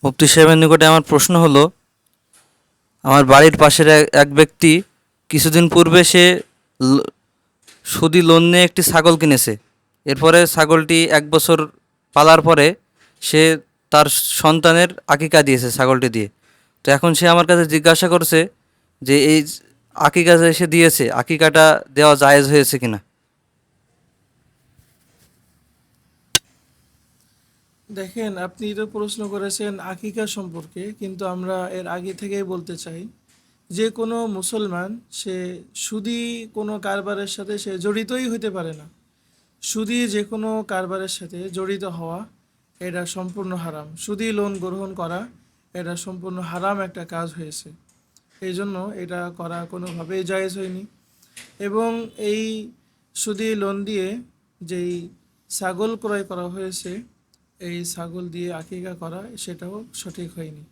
মুফতি সাহেবের নিকটে আমার প্রশ্ন হলো, আমার বাড়ির পাশের এক ব্যক্তি কিছুদিন পূর্বে সে ল- সুদি লোন নিয়ে একটি ছাগল কিনেছে। এরপরে ছাগলটি 1 বছর পালার পরে সে তার সন্তানের আকিকা দিয়েছে ছাগলটি দিয়ে। তো এখন সে আমার কাছে জিজ্ঞাসা করছে যে এই আকিকা যে সে দিয়েছে, আকিকাটা দেওয়া জায়েজ হয়েছে কিনা। দেখেন, আপনি তো প্রশ্ন করেছেন আকিকা সম্পর্কে, কিন্তু আমরা এর আগে থেকেই বলতে চাই যে কোনো মুসলমান সে সুদী কোনো কারবারের সাথে সে জড়িতই হতে পারে না। সুদী যে কোনো কারবারের সাথে জড়িত হওয়া এটা সম্পূর্ণ হারাম। সুদী লোন গ্রহণ করা এটা সম্পূর্ণ হারাম একটা কাজ হয়েছে। এই জন্য এটা করা কোনোভাবেই জায়েজ হয়নি। এবং এই সুদী লোন দিয়ে যেই ছাগল ক্রয় করা হয়েছে, এই ছাগল দিয়ে আকিকা করা সেটাও সঠিক হয়নি।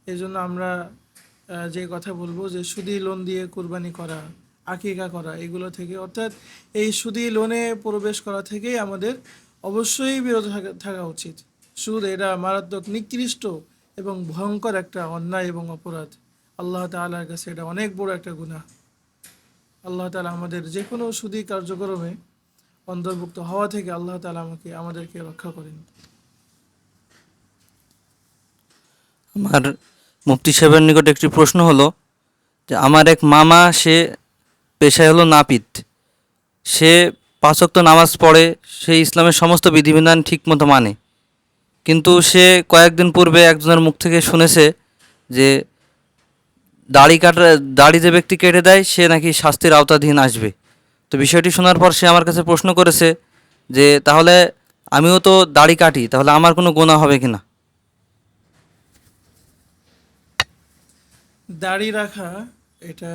এই জন্য আমরা যে কথা বলবো যে সুদী লোন দিয়ে কুরবানি করা, আকিকা করা, এগুলো থেকে অর্থাৎ এই সুদী লোনে প্রবেশ করা থেকেই আমাদের অবশ্যই বিরত থাকা উচিত। সুদ এটা মারাত্মক নিকৃষ্ট এবং ভয়ঙ্কর একটা অন্যায় এবং অপরাধ। আল্লাহ তাআলার কাছে এটা অনেক বড় একটা গুনাহ। আল্লাহ তাআলা আমাদের যে কোনো সুদী কার্যক্রমে অন্তর্ভুক্ত হওয়া থেকে আল্লাহ তাআলা আমাদেরকে রক্ষা করেন। আমার মুফতি সাহেবের নিকট একটি প্রশ্ন হলো যে আমার এক মামা, সে পেশায় হলো নাপিত। সে 5 ওয়াক্ত নামাজ পড়ে, সে ইসলামের সমস্ত বিধিবিধান ঠিকমতো মানে, কিন্তু সে কয়েকদিন পূর্বে একজনের মুখ থেকে শুনেছে যে দাড়ি যে ব্যক্তি কেটে দেয় সে নাকি শাস্তির আওতাধীন আসবে। তো বিষয়টি শোনার পর সে আমার কাছে প্রশ্ন করেছে যে তাহলে আমিও তো দাড়ি কাটি, তাহলে আমার কোনো গুনাহ হবে কিনা। দাড়ি রাখা এটা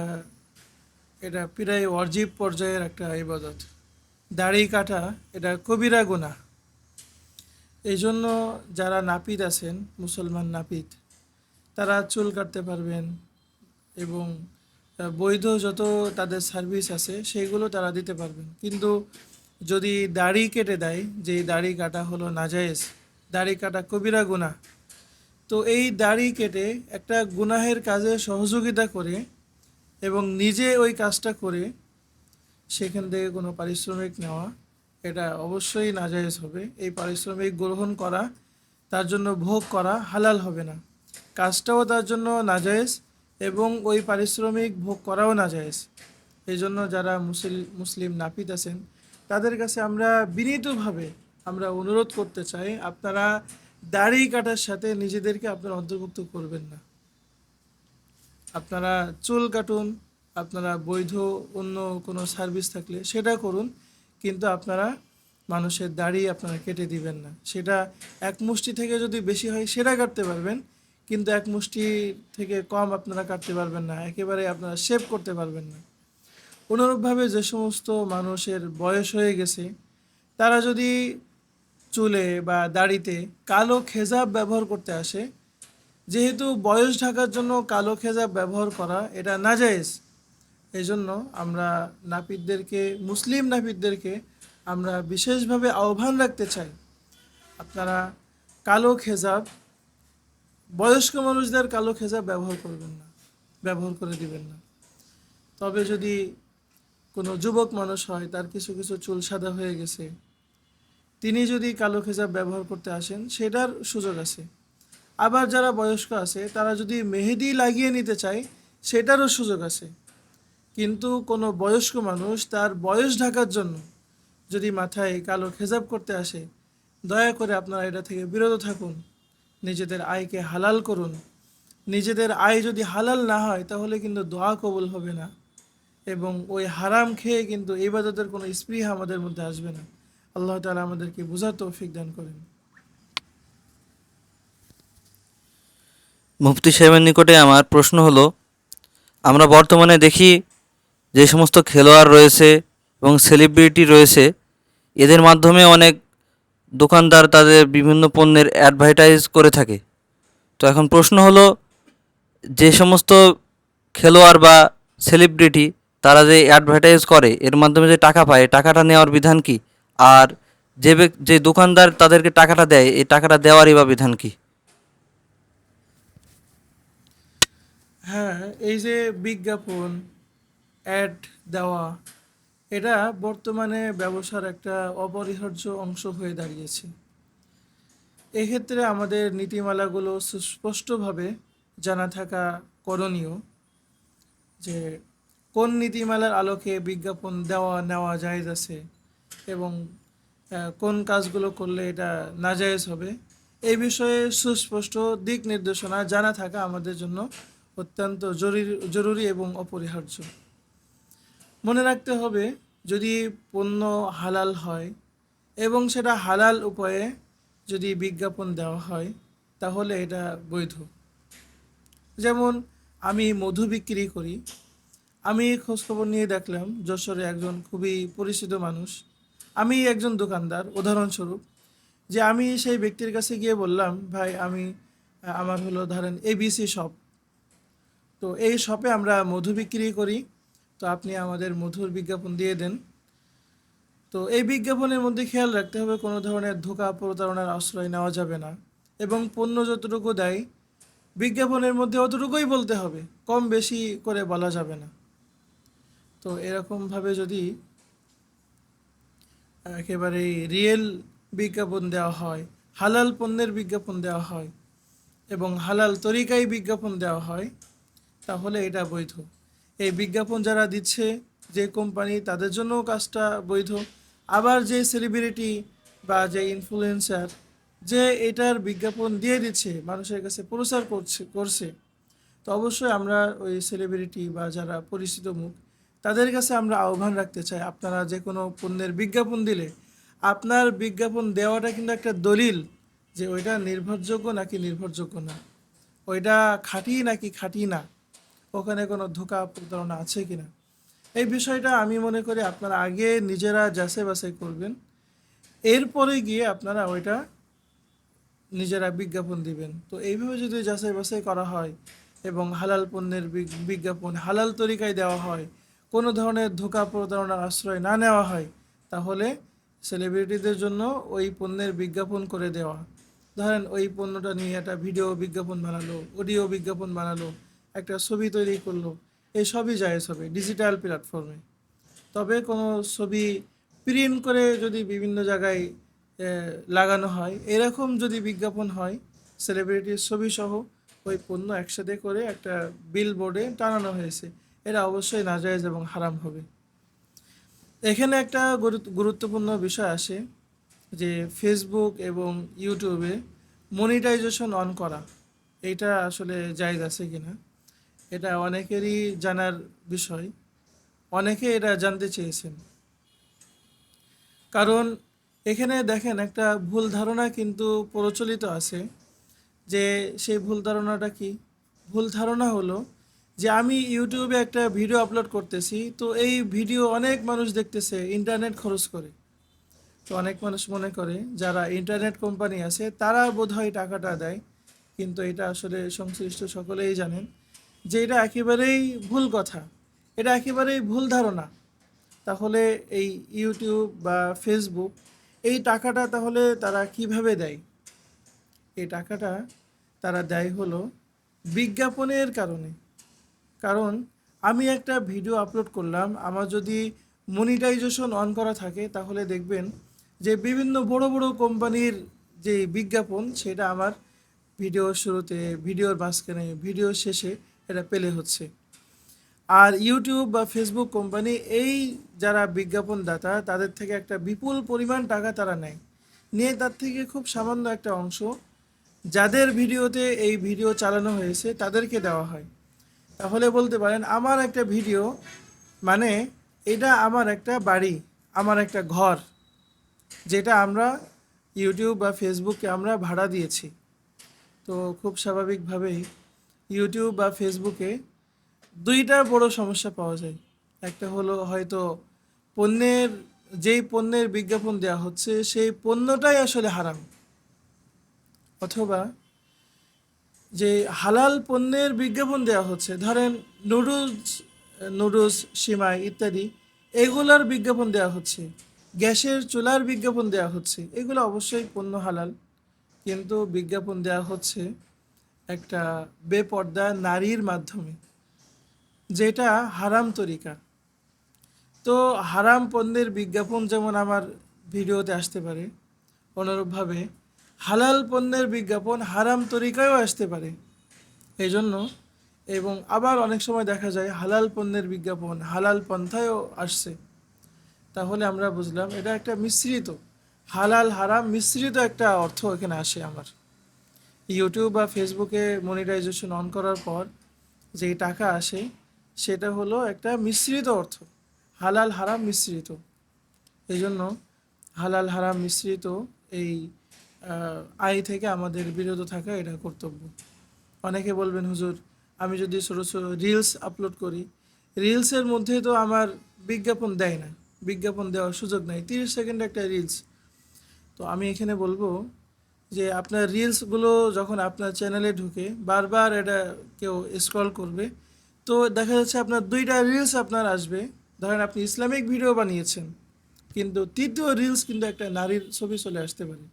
এটা প্রায় ওয়াজিব পর্যায়ের একটা ইবাদত। দাড়ি কাটা এটা কবিরা গুনাহ। এই জন্য যারা নাপিত আছেন, মুসলমান নাপিত, তারা চুল কাটতে পারবেন এবং বৈধ যত তাদের সার্ভিস আছে সেইগুলো তারা দিতে পারবেন। কিন্তু যদি দাড়ি কেটে দেয়, যে দাড়ি কাটা হলো নাজায়েজ, দাড়ি কাটা কবিরা গুনাহ, তো এই দাড়ি কেটে একটা গুনাহের কাজে সহযোগিতা করে এবং নিজে ওই কাজটা করে সেখান থেকে কোনো পারিশ্রমিক নেওয়া, এটা অবশ্যই নাজায়েজ হবে। এই পারিশ্রমিক গ্রহণ করা, তার জন্য ভোগ করা হালাল হবে না। কাজটাও তার জন্য নাজায়েজ এবং ওই পারিশ্রমিক ভোগ করাও নাজায়েজ। এই জন্য যারা মুসলিম নাপিত আছেন, তাদের কাছে আমরা বিনীতভাবে আমরা অনুরোধ করতে চাই, আপনারা দাড়ি কাটার সাথে নিজেদেরকে আপনারা অন্তর্ভুক্ত করবেন না। আপনারা চুল কাটুন, আপনারা বৈধ অন্য কোনো সার্ভিস থাকলে সেটা করুন, কিন্তু আপনারা মানুষের দাড়ি আপনারা কেটে দিবেন না। সেটা এক মুষ্টি থেকে যদি বেশি হয় সেটা কাটতে পারবেন, কিন্তু এক মুষ্টি থেকে কম আপনারা কাটতে পারবেন না, একেবারে আপনারা শেভ করতে পারবেন না। অনুরূপভাবে যে সমস্ত মানুষের বয়স হয়ে গেছে, তারা যদি চুলে বা দাড়িতে কালো খেজাব ব্যবহার করতে আসে, যেহেতু বয়স ঢাকার জন্য কালো খেজাব ব্যবহার করা এটা নাজায়েজ। এই জন্য আমরা নাপিতদেরকে, মুসলিম নাপিতদেরকে আমরা বিশেষভাবে আহ্বান রাখতে চাই, আপনারা কালো খেজাব, বয়স্ক মানুষদের কালো খেজাব ব্যবহার করবেন না, ব্যবহার করে দিবেন না। তবে যদি কোনো যুবক মানুষ হয়, তার কিছু কিছু চুল সাদা হয়ে গেছে, তিনি যদি কালো খেজাব ব্যবহার করতে আসেন সেটার সুযোগ আছে। আবার যারা বয়স্ক আছে তারা যদি মেহেদি লাগিয়ে নিতে চায় সেটারও সুযোগ আছে। কিন্তু কোনো বয়স্ক মানুষ তার বয়স ঢাকার জন্য যদি মাথায় কালো খেজাব করতে আসে, দয়া করে আপনারা এটা থেকে বিরত থাকুন। নিজেদের আয়কে হালাল করুন। নিজেদের আয় যদি হালাল না হয় তাহলে কিন্তু দোয়া কবুল হবে না, এবং ওই হারাম খেয়ে কিন্তু ইবাদতের কোনো স্পৃহা আমাদের মধ্যে আসবে না। আল্লাহ তাআলা আমাদেরকে বোঝার তৌফিক দান করেন। মুফতি সাহেবের নিকটে আমার প্রশ্ন হলো, আমরা বর্তমানে দেখি যে সমস্ত খেলোয়াড় রয়েছে এবং সেলিব্রিটি রয়েছে, এদের মাধ্যমে অনেক দোকানদার তাদের বিভিন্ন পণ্যের অ্যাডভার্টাইজ করে থাকে। তো এখন প্রশ্ন হলো, যে সমস্ত খেলোয়াড় বা সেলিব্রিটি তারা যে অ্যাডভার্টাইজ করে এর মাধ্যমে যে টাকা পায়, টাকাটা নেওয়ার বিধান কি? আর যে দোকানদার তাদেরকে টাকাটা দেয়, এই টাকাটা দেওয়ারই বা বিধান কি? হ্যাঁ, এই যে বিজ্ঞাপন, অ্যাড দেওয়া, এটা বর্তমানে ব্যবসার একটা অপরিহার্য অংশ হয়ে দাঁড়িয়েছে। এক্ষেত্রে আমাদের নীতিমালাগুলো সুস্পষ্টভাবে জানা থাকা করণীয়, যে কোন নীতিমালার আলোকে বিজ্ঞাপন দেওয়া নেওয়া জায়েজ আছে এবং কোন কাজগুলো করলে এটা নাজায়েজ হবে, এই বিষয়ে সুস্পষ্ট দিক নির্দেশনা জানা থাকা আমাদের জন্য অত্যন্ত জরুরি এবং অপরিহার্য। মনে রাখতে হবে, যদি পণ্য হালাল হয় এবং সেটা হালাল উপায়ে যদি বিজ্ঞাপন দেওয়া হয়, তাহলে এটা বৈধ। যেমন আমি মধু বিক্রি করি, আমি খোঁজখবর নিয়ে দেখলাম যশোরে একজন খুবই পরিচিত মানুষ, আমি একজন দোকানদার উদাহরণস্বরূপ, যে আমি সেই ব্যক্তির কাছে গিয়ে বললাম, ভাই আমি আমার হলো ধরেন এবিসি শপ, তো এই শপে আমরা মধু বিক্রি করি, তো আপনি আমাদের মধুর বিজ্ঞাপন দিয়ে দেন। তো এই বিজ্ঞাপনের মধ্যে খেয়াল রাখতে হবে কোনো ধরনের ধোঁকা প্রতারণার আশ্রয় নেওয়া যাবে না, এবং পণ্য যতটুকু দেয় বিজ্ঞাপনের মধ্যে অতটুকুই বলতে হবে, কম বেশি করে বলা যাবে না। তো এরকমভাবে যদি একেবারে রিয়েল বিজ্ঞাপন দেওয়া হয়, হালাল পণ্যের বিজ্ঞাপন দেওয়া হয় এবং হালাল তরিকায় বিজ্ঞাপন দেওয়া হয়, তাহলে এটা বৈধ। এই বিজ্ঞাপন যারা দিচ্ছে, যে কোম্পানি, তাদের জন্যও কাজটা বৈধ। আবার যে সেলিব্রিটি বা যে ইনফ্লুয়েন্সার যে এটার বিজ্ঞাপন দিয়ে দিচ্ছে, মানুষের কাছে প্রচার করছে, তো অবশ্যই আমরা ওই সেলিব্রিটি বা যারা পরিচিত মুখ, তাদের কাছে আমরা আহ্বান রাখতে চাই, আপনারা যে কোনো পণ্যের বিজ্ঞাপন দিলে আপনার বিজ্ঞাপন দেওয়াটা কিন্তু একটা দলিল যে ওইটা নির্ভরযোগ্য নাকি নির্ভরযোগ্য না, ওইটা খাঁটি নাকি খাঁটি না, ওখানে কোনো ধোঁকা প্রতারণা আছে কিনা। এই বিষয়টা আমি মনে করি আপনারা আগে নিজেরা যাচাই বাছাই করবেন, এরপরে গিয়ে আপনারা ওইটা নিজেরা বিজ্ঞাপন দিবেন। তো এইভাবে যদি যাচাই বাছাই করা হয় এবং হালাল পণ্যের বিজ্ঞাপন হালাল তরিকায় দেওয়া হয়, কোনো ধরনের ধোঁকা প্রতারণার আশ্রয় না নেওয়া হয়, তাহলে সেলিব্রিটিদের জন্য ওই পণ্যের বিজ্ঞাপন করে দেওয়া, ধরেন ওই পণ্যটা নিয়ে একটা ভিডিও বিজ্ঞাপন বানালো, অডিও বিজ্ঞাপন বানালো, একটা ছবি তৈরি করলো, এই সবই জায়েজ হবে ডিজিটাল প্ল্যাটফর্মে। তবে কোনো ছবি প্রিন্ট করে যদি বিভিন্ন জায়গায় লাগানো হয়, এরকম যদি বিজ্ঞাপন হয় সেলিব্রিটির ছবি সহ ওই পণ্য একসাথে করে একটা বিল বোর্ডে টানানো হয়েছে, এটা অবশ্যই নাজায়েজ এবং হারাম হবে। এখানে একটা গুরুত্বপূর্ণ বিষয় আসে, যে ফেসবুক এবং ইউটিউবে মনিটাইজেশন অন করা, এইটা আসলে জায়েজ আছে কিনা, এটা অনেকেরই জানার বিষয়, অনেকে এটা জানতে চেয়েছেন। কারণ এখানে দেখেন একটা ভুল ধারণা কিন্তু প্রচলিত আছে, যে সেই ভুল ধারণাটা কি? ভুল ধারণা হলো যে আমি ইউটিউবে একটা ভিডিও আপলোড করতেছি, তো এই ভিডিও অনেক মানুষ দেখতেছে ইন্টারনেট খরচ করে। তো অনেক মানুষ মনে করে যারা ইন্টারনেট কোম্পানি আছে তারা বোধহয় টাকাটা দেয়, কিন্তু এটা আসলে সংশ্লিষ্ট সকলেই জানেন যে এটা একেবারেই ভুল কথা, এটা একেবারেই ভুল ধারণা। তাহলে এই ইউটিউব বা ফেসবুক এই টাকাটা তাহলে তারা কিভাবে দেয়? এই টাকাটা তারা দেয় হলো বিজ্ঞাপনের কারণে। কারণ আমি একটা ভিডিও আপলোড করলাম, আমার যদি মনিটাইজেশন অন করা থাকে, তাহলে দেখবেন যে বিভিন্ন বড় বড় কোম্পানির যে বিজ্ঞাপন, সেটা আমার ভিডিওর শুরুতে, ভিডিওর মাঝখানে, ভিডিওর শেষে এটা পেলে হচ্ছে। আর ইউটিউব বা ফেসবুক কোম্পানি এই যারা বিজ্ঞাপনদাতা, তাদের থেকে একটা বিপুল পরিমাণ টাকা তারা নেয়, নিয়ে তার থেকে খুব সামান্য একটা অংশ যাদের ভিডিওতে এই ভিডিও চালানো হয়েছে তাদেরকে দেওয়া হয়। তাহলে বলতে পারেন আমার একটা ভিডিও মানে এটা আমার একটা বাড়ি, আমার একটা ঘর, যেটা আমরা ইউটিউব বা ফেসবুককে আমরা ভাড়া দিয়েছি। তো খুব স্বাভাবিকভাবেই ইউটিউব বা ফেসবুকে দুইটা বড় সমস্যা পাওয়া যায়। একটা হলো হয়তো পণ্যের, যেই পণ্যের বিজ্ঞাপন দেওয়া হচ্ছে সেই পণ্যটাই আসলে হারাম, অথবা যে হালাল পণ্যের বিজ্ঞাপন দেওয়া হচ্ছে, ধরেন নুডলস, সিমাই ইত্যাদি, এগুলার বিজ্ঞাপন দেওয়া হচ্ছে, গ্যাসের চুলার বিজ্ঞাপন দেওয়া হচ্ছে, এগুলো অবশ্যই পণ্য হালাল, কিন্তু বিজ্ঞাপন দেওয়া হচ্ছে একটা বেপর্দা নারীর মাধ্যমে, যেটা হারাম তরিকা। তো হারাম পণ্যের বিজ্ঞাপন যেমন আমার ভিডিওতে আসতে পারে, অনুরূপভাবে হালাল পণ্যের বিজ্ঞাপন হারাম তরিকায়ও আসতে পারে। এই জন্য, এবং আবার অনেক সময় দেখা যায় হালাল পণ্যের বিজ্ঞাপন হালাল পন্থায়ও আসছে। তাহলে আমরা বুঝলাম এটা একটা মিশ্রিত, হালাল হারাম মিশ্রিত একটা অর্থ এখানে আসে আমার। ইউটিউব বা ফেসবুকে মনিটাইজেশন অন করার পর যেই টাকা আসে, সেটা হলো একটা মিশ্রিত অর্থ, হালাল হারাম মিশ্রিত। এই জন্য হালাল হারাম মিশ্রিত এই আয় থেকে আমাদের বিরত থাকা এটা কর্তব্য। অনেকে বলবেন, হুজুর আমি যদি ছোটো ছোটো রিলস আপলোড করি, রিলসের মধ্যে তো আমার বিজ্ঞাপন দেয় না, বিজ্ঞাপন দেওয়ার সুযোগ নাই, 30 সেকেন্ড একটা রিলস। তো আমি এখানে বলবো যে আপনার রিলসগুলো যখন আপনার চ্যানেলে ঢুকে বারবার এটা কেউ স্ক্রল করবে, তো দেখা যাচ্ছে আপনার 2টা রিলস আপনার আসবে। ধরেন আপনি ইসলামিক ভিডিও বানিয়েছেন, কিন্তু তৃতীয় রিলস কিন্তু একটা নারীর ছবি চলে আসতে পারে।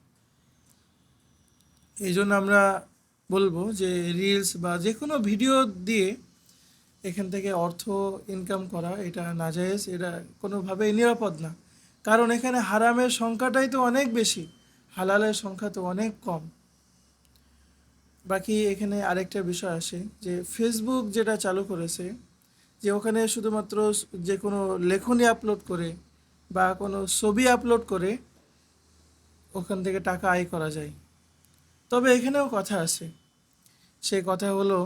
এই জন্য আমরা বলবো যে রিলস বা যে কোনো ভিডিও দিয়ে এখান থেকে অর্থ ইনকাম করা এটা নাজায়েজ, এটা কোনোভাবেই নিরাপদ না। কারণ এখানে হারামের সংখ্যাটাই তো অনেক বেশি, হালালের সংখ্যা তো অনেক কম। বাকি এখানে আরেকটা বিষয় আসে যে ফেসবুক যেটা চালু করেছে, যে ওখানে শুধুমাত্র যে কোনো লেখনী আপলোড করে বা কোনো ছবি আপলোড করে ওখান থেকে টাকা আয় করা যায়। তবে এখানেও কথা আছে, সেই কথা হলো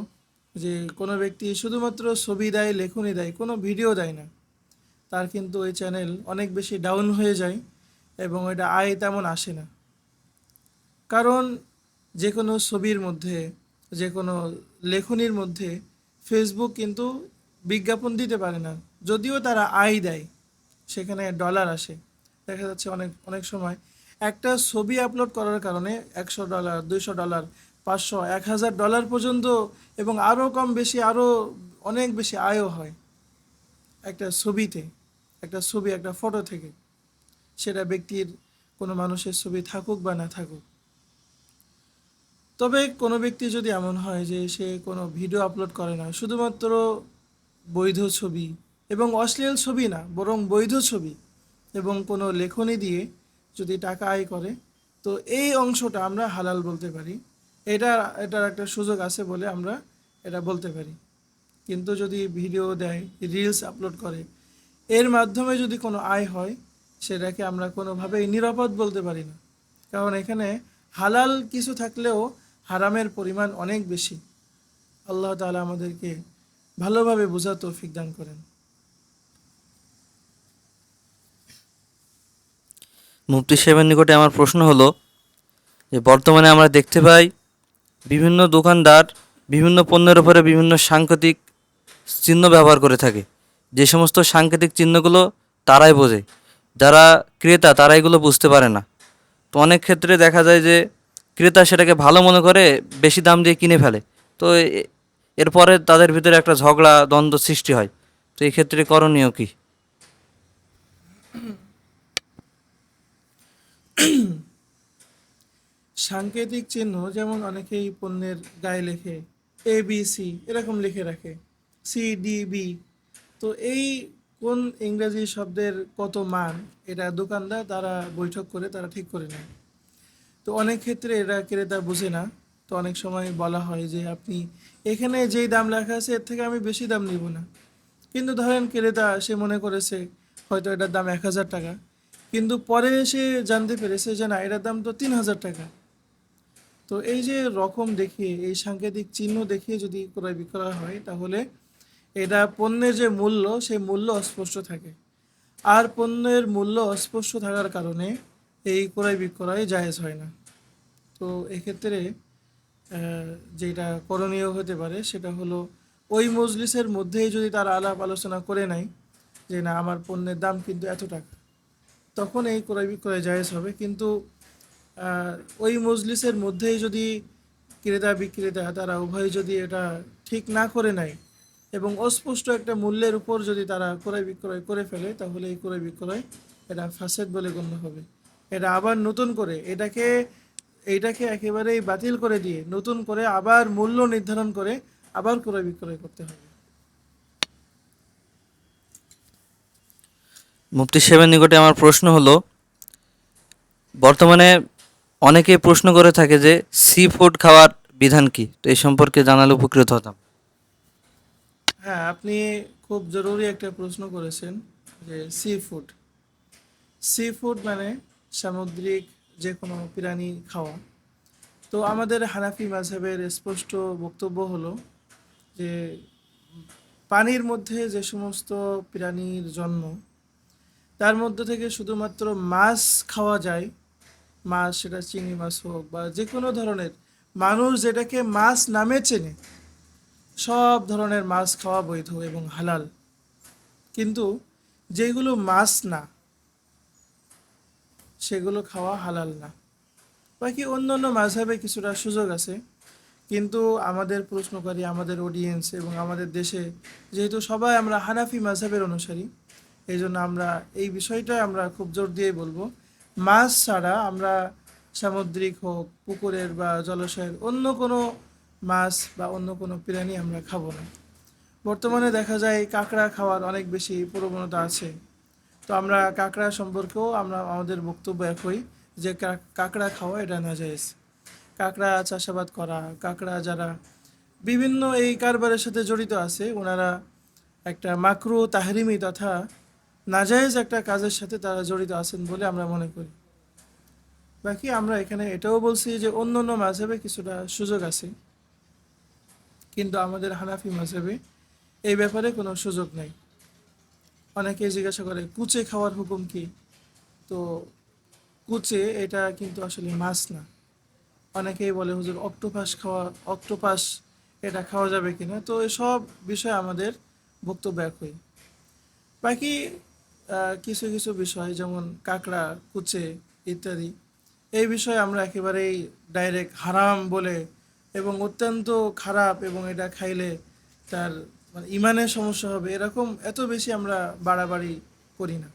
যে কোনো ব্যক্তি শুধুমাত্র ছবি দেয়, লেখনী দেয়, কোনো ভিডিও দেয় না, তার কিন্তু ওই চ্যানেল অনেক বেশি ডাউন হয়ে যায় এবং এটা আয় তেমন আসে না। কারণ যে কোনো ছবির মধ্যে, যে কোনো লেখনীর মধ্যে ফেসবুক কিন্তু বিজ্ঞাপন দিতে পারে না, যদিও তারা আয় দেয়, সেখানে ডলার আসে। দেখা যাচ্ছে অনেক অনেক সময় একটা ছবি আপলোড করার কারণে $100, $200, 500, $1000 পর্যন্ত, এবং আরও কম বেশি, আরও অনেক বেশি আয়ও হয় একটা ছবিতে, একটা ছবি, একটা ফটো থেকে, সেটা ব্যক্তির কোনো মানুষের ছবি থাকুক বা না থাকুক। তবে কোনো ব্যক্তি যদি এমন হয় যে সে কোনো ভিডিও আপলোড করে না, শুধুমাত্র বৈধ ছবি, এবং অশ্লীল ছবি না বরং বৈধ ছবি এবং কোনো লেখনী দিয়ে যদি টাকা আয় করে, তো এই অংশটা আমরা হালাল বলতে পারি। এটা, এটার একটা সুযোগ আছে বলে আমরা এটা বলতে পারি। কিন্তু যদি ভিডিও দেয়, রিলস আপলোড করে, এর মাধ্যমে যদি কোনো আয় হয়, সেটাকে আমরা কোনোভাবেই নিরাপদ বলতে পারি না। কারণ এখানে হালাল কিছু থাকলেও হারামের পরিমাণ অনেক বেশি। আল্লাহ তাআলা আমাদেরকে ভালোভাবে বোঝার তৌফিক দান করেন। মুফতি সাহেবের নিকটে আমার প্রশ্ন হলো যে বর্তমানে আমরা দেখতে পাই বিভিন্ন দোকানদার বিভিন্ন পণ্যের উপরে বিভিন্ন সাংকেতিক চিহ্ন ব্যবহার করে থাকে। যে সমস্ত সাংকেতিক চিহ্নগুলো তারাই বোঝে, যারা ক্রেতা তারা এগুলো বুঝতে পারে না। তো অনেক ক্ষেত্রে দেখা যায় যে ক্রেতা সেটাকে ভালো মনে করে বেশি দাম দিয়ে কিনে ফেলে। তো এরপরে তাদের ভিতরে একটা ঝগড়া দ্বন্দ্ব সৃষ্টি হয়। তো এই ক্ষেত্রে করণীয় কী? সাংকেতিক চিহ্ন যেমন অনেকেই পণ্যের গায়ে লেখে ABC, এরকম লিখে রাখে CDB। তো এই কোন ইংরেজি শব্দের কত মান, এটা দোকানদার তারা বৈঠক করে তারা ঠিক করে নেয়। তো অনেক ক্ষেত্রে এরা ক্রেতা বুঝে না। তো অনেক সময় বলা হয় যে আপনি এখানে যেই দাম লেখা আছে এর থেকে আমি বেশি দাম নিব না। কিন্তু ধরেন ক্রেতা সে মনে করেছে হয়তো এটার দাম 1000 টাকা, কিন্তু পরে সে জানতে পেরেছে যে না, এটার দাম তো 3000 টাকা। তো এই যে রকম দেখিয়ে, এই সাংকেতিক চিহ্ন দেখিয়ে যদি ক্রয় বিক্রয় হয়, তাহলে এটা পণ্যের যে মূল্য, সেই মূল্য অস্পষ্ট থাকে। আর পণ্যের মূল্য অস্পষ্ট থাকার কারণে এই ক্রয় বিক্রয় জায়েজ হয় না। তো এক্ষেত্রে যেটা করণীয় হতে পারে সেটা হলো ওই মজলিসের মধ্যেই যদি তারা আলাপ আলোচনা করে নেয় যে না, আমার পণ্যের দাম কিন্তু এত টাকা, তখন এই ক্রয় বিক্রয় জায়েজ হবে। কিন্তু আহ, ওই মজলিসের মধ্যেই যদি ক্রেতা বিক্রেতা তারা উভয় যদি এটা ঠিক না করে নেয় এবং অস্পষ্ট একটা মূল্যের উপর যদি তারা ক্রয় বিক্রয় করে ফেলে, তাহলে এই ক্রয় বিক্রয় এটা ফাসেদ বলে গণ্য হবে। এটা আবার নতুন করে এটাকে এইটাকে একেবারেই বাতিল করে দিয়ে নতুন করে আবার মূল্য নির্ধারণ করে আবার ক্রয় বিক্রয় করতে হবে। মুফতি সাহেবের নিকটে আমার প্রশ্ন হলো, বর্তমানে অনেকে প্রশ্ন করে থাকে যে সি ফুড খাওয়ার বিধান কি, তো এই সম্পর্কে জানালে উপকৃত হতাম। হ্যাঁ, আপনি খুব জরুরি একটা প্রশ্ন করেছেন যে সি ফুড। সি ফুড মানে সামুদ্রিক যে কোনো প্রাণী খাওয়া। তো আমাদের হানাফি মাযহাবের স্পষ্ট বক্তব্য হলো যে পানির মধ্যে যে সমস্ত প্রাণীর জন্ম, তার মধ্যে থেকে শুধুমাত্র মাছ খাওয়া যায়। মাছ, সেটা চিংড়ি মাছ হোক বা যে কোনো ধরনের, মানুষ যেটাকে মাছ নামে চেনে, সব ধরনের মাছ খাওয়া বৈধ এবং হালাল। কিন্তু যেগুলো মাছ না, সেগুলো খাওয়া হালাল না। বাকি অন্য অন্য মাঝহাবে কিছুটা সুযোগ আছে, কিন্তু আমাদের প্রশ্নকারী, আমাদের অডিয়েন্স এবং আমাদের দেশে যেহেতু সবাই আমরা হানাফি মাযহাবের অনুসারী, এই জন্য আমরা এই বিষয়টা আমরা খুব জোর দিয়ে বলবো, মাছ ছাড়া আমরা সামুদ্রিক হোক, পুকুরের বা জলাশয়ের অন্য কোনো মাছ বা অন্য কোনো প্রাণী আমরা খাবো না। বর্তমানে দেখা যায় কাঁকড়া খাওয়ার অনেক বেশি প্রবণতা আছে। তো আমরা কাঁকড়া সম্পর্কেও আমরা আমাদের বক্তব্য একই, যে কাঁকড়া খাওয়া এটা নাজায়েজ। কাঁকড়া চাষাবাদ করা, কাঁকড়া যারা বিভিন্ন এই কারবারের সাথে জড়িত আছে, ওনারা একটা মাকরু তাহরিমি তথা নাজায়েজ একটা কাজের সাথে তারা জড়িত আছেন বলে আমরা মনে করি। বাকি আমরা এখানে এটাও বলছি যে অন্য অন্য মাযহাবে কিছুটা সুযোগ আছে, কিন্তু আমাদের হানাফি মাযহাবে এই ব্যাপারে কোনো সুযোগ নেই। অনেকে জিজ্ঞাসা করে কুচে খাওয়ার হুকুম কি? তো কুচে এটা কিন্তু আসলে মাছ না। অনেকেই বলে হুজুর অক্টোপাস খাওয়া, অক্টোপাস এটা খাওয়া যাবে কিনা? তো এসব বিষয়ে আমাদের বক্তব্য একই। বাকি কিছু কিছু বিষয় যেমন কাঁকড়া, কুচে ইত্যাদি, এই বিষয়ে আমরা একেবারেই ডাইরেক্ট হারাম বলে এবং অত্যন্ত খারাপ এবং এটা খাইলে তার মানে ইমানের সমস্যা হবে, এরকম এত বেশি আমরা বাড়াবাড়ি করি না।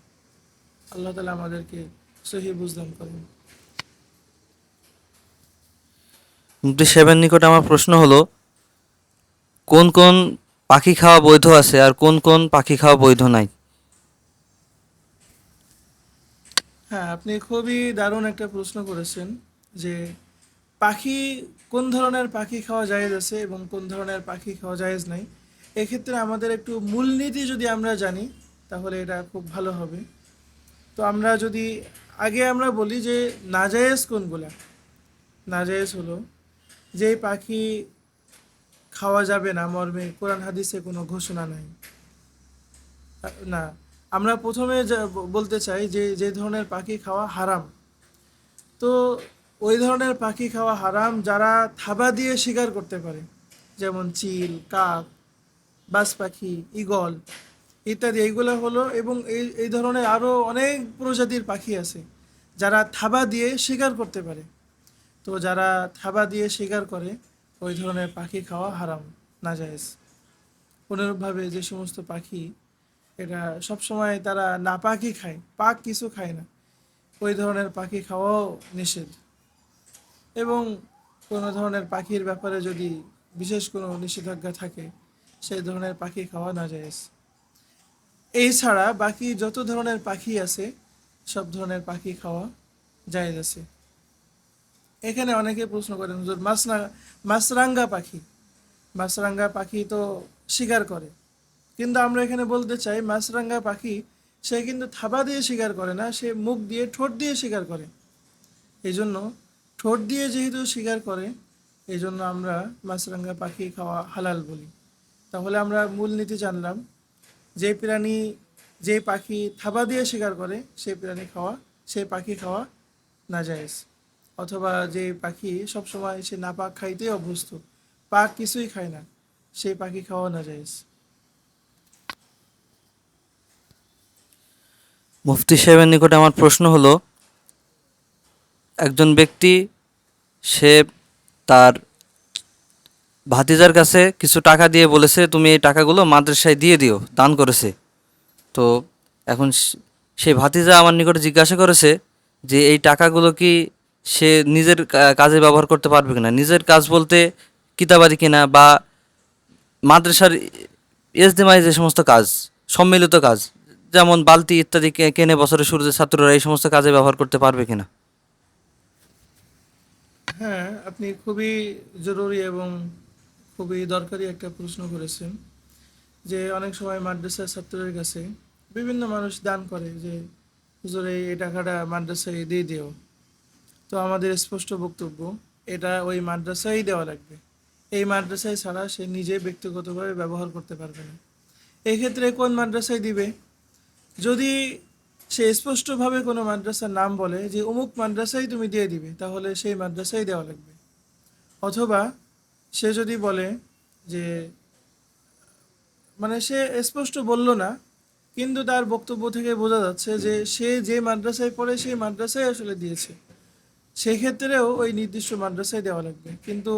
আল্লাহ তাআলা আমাদেরকে সহি বুঝদান করেন। মুফতি সাহেবের নিকটে আমার প্রশ্ন হলো, কোন কোন পাখি খাওয়া বৈধ আছে আর কোন কোন পাখি খাওয়া বৈধ নাই? হ্যাঁ, আপনি খুবই দারুণ একটা প্রশ্ন করেছেন যে পাখি, কোন ধরনের পাখি খাওয়া জায়েজ আছে এবং কোন ধরনের পাখি খাওয়া জায়েজ নাই। এক্ষেত্রে আমাদের একটু মূলনীতি যদি আমরা জানি, তাহলে এটা খুব ভালো হবে। তো আমরা যদি আগে আমরা বলি যে নাজায়েজ কোনগুলা। নাজায়েজ হলো যেই পাখি খাওয়া যাবে না মর্মে কোরআন হাদিসে কোনো ঘোষণা নাই। না, আমরা প্রথমে বলতে চাই যে যে ধরনের পাখি খাওয়া হারাম। তো ওই ধরনের পাখি খাওয়া হারাম যারা থাবা দিয়ে শিকার করতে পারে, যেমন চিল, কাক, বাজ পাখি, ঈগল ইত্যাদি, এইগুলো হলো। এবং এই এই ধরনের আরও অনেক প্রজাতির পাখি আছে যারা থাবা দিয়ে শিকার করতে পারে। তো যারা থাবা দিয়ে শিকার করে, ওই ধরনের পাখি খাওয়া হারাম, নাজায়েজ। অনুরূপভাবে যে সমস্ত পাখি এটা সবসময় তারা নাপাকই খায়, পাক কিছু খায় না, ওই ধরনের পাখি খাওয়াও নিষেধ। এবং কোনো ধরনের পাখির ব্যাপারে যদি বিশেষ কোনো নিষেধাজ্ঞা থাকে, সেই ধরনের পাখি খাওয়া নাজায়েজ। এই ছাড়া বাকি যত ধরনের পাখি আছে, সব ধরনের পাখি খাওয়া জায়েজ আছে। এখানে অনেকে প্রশ্ন করেন হুজুর মাছরাঙ্গা পাখি, মাছরাঙ্গা পাখি তো শিকার করে, কিন্তু আমরা এখানে বলতে চাই মাছরাঙ্গা পাখি সে কিন্তু থাবা দিয়ে শিকার করে না, সে মুখ দিয়ে ঠোঁট দিয়ে শিকার করে। এই জন্য ঠোঁট দিয়ে যেহেতু শিকার করে, এই জন্য আমরা মাছরাঙ্গা পাখি খাওয়া হালাল বলি। তাহলে আমরা মূলনীতি জানলাম, যে প্রাণী, যে পাখি থাবা দিয়ে শিকার করে, সেই পাখি খাওয়া নাজায়েজ। অথবা যে পাখি সবসময় সে নাপাক খাইতেই অভ্যস্ত, পাক কিছুই খায় না, সেই পাখি খাওয়া নাজায়েজ। মুফতি সাহেবের নিকটে আমার প্রশ্ন হলো, একজন ব্যক্তি সে তার ভাতিজার কাছে কিছু টাকা দিয়ে বলেছে তুমি এই টাকাগুলো মাদ্রাসায় দিয়ে দিও, দান করেছে। তো এখন সেই ভাতিজা আমার নিকটে জিজ্ঞাসা করেছে যে এই টাকাগুলো কি সে নিজের কাজে ব্যবহার করতে পারবে কিনা। নিজের কাজ বলতে কিতাবাদি কিনা বা মাদ্রাসার এজতেমায় যে সমস্ত কাজ, সম্মিলিত কাজ, যেমন বালতি ইত্যাদি কেনে বছরের শুরুতে ছাত্ররা এই সমস্ত কাজে ব্যবহার করতে পারবে কিনা। হ্যাঁ, আপনি খুবই জরুরি এবং খুবই দরকারি একটা প্রশ্ন করেছেন, যে অনেক সময় মাদ্রাসার ছাত্রদের কাছে বিভিন্ন মানুষ দান করে যে হুজুর এই টাকাটা মাদ্রাসায় দিয়ে দিও। তো আমাদের স্পষ্ট বক্তব্য, এটা ওই মাদ্রাসায় দেওয়া লাগবে। এই মাদ্রাসায় ছাড়া সে নিজে ব্যক্তিগতভাবে ব্যবহার করতে পারবে না। এই ক্ষেত্রে কোন মাদ্রাসায় দিবে? যদি সে স্পষ্টভাবে কোনো মাদ্রাসার নাম বলে যে অমুক মাদ্রাসায় তুমি দিয়ে দিবে, তাহলে সেই মাদ্রাসায় দেওয়া লাগবে। অথবা সে যদি বলে যে, মানে সে স্পষ্ট বলল না, কিন্তু তার বক্তব্য থেকে বোঝা যাচ্ছে যে সে যে মাদ্রাসায় পড়ে সেই মাদ্রাসায় আসলে দিয়েছে, সেক্ষেত্রেও ওই নির্দিষ্ট মাদ্রাসায় দেওয়া লাগবে। কিন্তু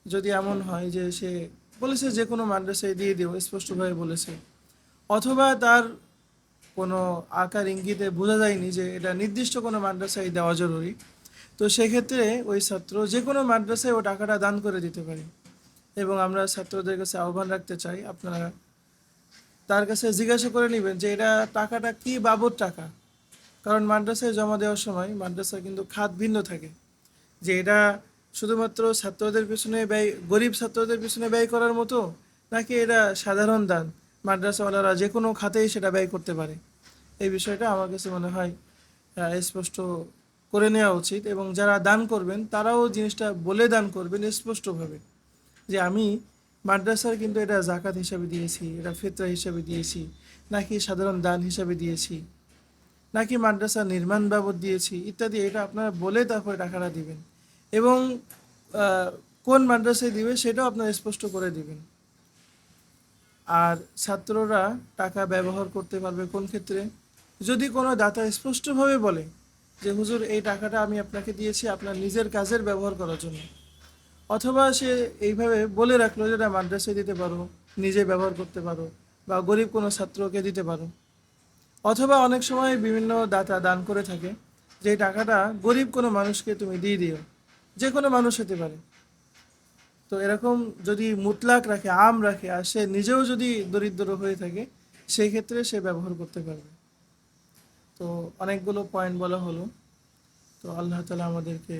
যদি এমন হয় যে সে বলেছে যে কোনো মাদ্রাসায় দিয়ে দিও, স্পষ্টভাবে বলেছে, অথবা তার কোনো আকার ইঙ্গিতে বোঝা যায়নি যে এটা নির্দিষ্ট কোনো মাদ্রাসায় দেওয়া জরুরি, তো সেক্ষেত্রে ওই ছাত্র যে কোনো মাদ্রাসায় ও টাকাটা দান করে দিতে পারে। এবং আমরা ছাত্রদের কাছে আহ্বান রাখতে চাই, আপনারা তার কাছে জিজ্ঞাসা করে নেবেন যে এটা টাকাটা কি বাবদ টাকা। কারণ মাদ্রাসায় জমা দেওয়ার সময় মাদ্রাসা কিন্তু খাত ভিন্ন থাকে, যে এটা শুধুমাত্র ছাত্রদের পিছনে ব্যয়, গরিব ছাত্রদের পিছনে ব্যয় করার মতো, নাকি এটা সাধারণ দান, মাদ্রাসাওয়ালারা যে কোনো খাতেই সেটা ব্যয় করতে পারে। এই বিষয়টা আমার কাছে মনে হয় স্পষ্ট করে নেওয়া উচিত, এবং যারা দান করবেন তারাও জিনিসটা বলে দান করবেন স্পষ্টভাবে, যে আমি মাদ্রাসার কিন্তু এটা জাকাত হিসাবে দিয়েছি, এটা ফিতরা হিসাবে দিয়েছি, নাকি সাধারণ দান হিসাবে দিয়েছি, নাকি মাদ্রাসা নির্মাণ বাবদ দিয়েছি ইত্যাদি। এটা আপনারা বলে তারপরে টাকাটা দিবেন, এবং কোন মাদ্রাসায় দিবে সেটাও আপনারা স্পষ্ট করে দিবেন। আর ছাত্ররা টাকা ব্যবহার করতে পারবে কোন ক্ষেত্রে? যদি কোনো দাতা স্পষ্টভাবে বলে যে হুজুর এই টাকাটা আমি আপনাকে দিয়েছি আপনার নিজের কাজের ব্যবহার করার জন্য, অথবা সে এইভাবে বলে রাখলো যে এটা মাদ্রাসায় দিতে পারো, নিজে ব্যবহার করতে পারো, বা গরিব কোনো ছাত্রকে দিতে পারো। অথবা অনেক সময় বিভিন্ন দাতা দান করে থাকে যে এই টাকাটা গরিব কোনো মানুষকে তুমি দিয়ে দিও, যে কোনো মানুষ হতে পারে। তো এরকম যদি মুতলাক রাখে, আম রাখে, আর সে নিজেও যদি দরিদ্র হয়ে থাকে, সেই ক্ষেত্রে সে ব্যবহার করতে পারবে। তো অনেকগুলো পয়েন্ট বলা হলো। তো আল্লাহ তালা আমাদেরকে,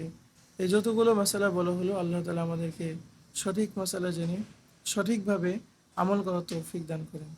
এই যতগুলো মশালা বলা হলো, আল্লাহ তালা আমাদেরকে সঠিক মশালা জেনে সঠিকভাবে আমল করার তৌফিক দান করেন।